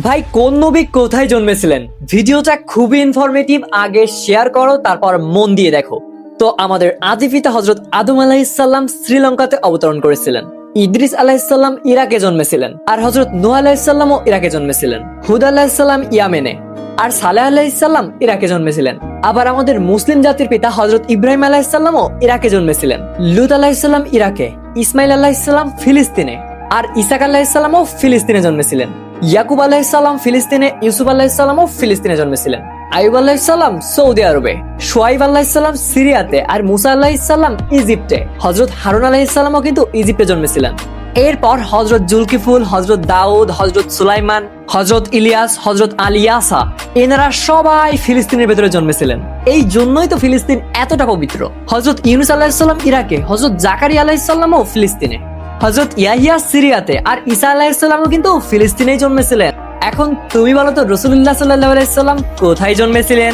ভাই কোন নবী কোথায় জন্মেছিলেন? ভিডিওটা খুবই ইনফরমেটিভ, আগে শেয়ার করো তারপর মন দিয়ে দেখো। তো আমাদের আদি পিতা হযরত আদম আলাইহিসসালাম শ্রীলঙ্কাতে অবতরণ করেছিলেন। ইদ্রিস আলাইহিসসালাম ইরাকে জন্মেছিলেন, আর হযরত নূহ আলাইহিসসালামও ইরাকে জন্মেছিলেন। হুদ আলাইহিসসালাম ইয়ামেনে, আর সালেহ আলাইহিসসালাম ইরাকে জন্মেছিলেন। আবার আমাদের মুসলিম জাতির পিতা হযরত ইব্রাহিম আলাইহিসসালামও ইরাকে জন্মেছিলেন। লূত আলাইহিসসালাম ইরাকে, ইসমাইল আলাইহিসসালাম ফিলিস্তিনে, আর ইসাক আলাইহিসসালামও ফিলিস্তিনে জন্মেছিলেন। ইয়াকুব আলাইহিসসালাম ফিলিস্তিনে, ইউসুফ আলাইহিসসালামও ফিলিস্তিনে জন্মেছিলেন। আইয়ুব আলাইহিসসালাম সৌদি আরবে, শুআইব আলাইহিসসালাম সিরিয়াতে, আর মুসা আলাইহিসসালাম ইজিপ্টে। হযরত হারুন আলাইহিসসালামও কিন্তু ইজিপ্টে জন্মেছিলেন। এরপর হযরত জুলকিফুল, হযরত দাউদ, হযরত সুলাইমান, হযরত ইলিয়াস, হযরত আলিয়াসা, এনারা সবাই ফিলিস্তিনের ভেতরে জন্মেছিলেন। এই জন্যই তো ফিলিস্তিন এতটা পবিত্র। হযরত ইউনূস আলাইহিসসালাম ইরাকে, হযরত জাকারিয়া আলাইহিসসালামও ফিলিস্তিনে, হযরত ইয়াহিয়া সিরিয়াতে, আর ঈসা আলাইহিসসালামও কিন্তু ফিলিস্তিনেই জন্মেছিলেন। এখন তুমি বলো তো রাসূলুল্লাহ সাল্লাল্লাহু আলাইহি ওয়াসাল্লাম কোথায় জন্মেছিলেন?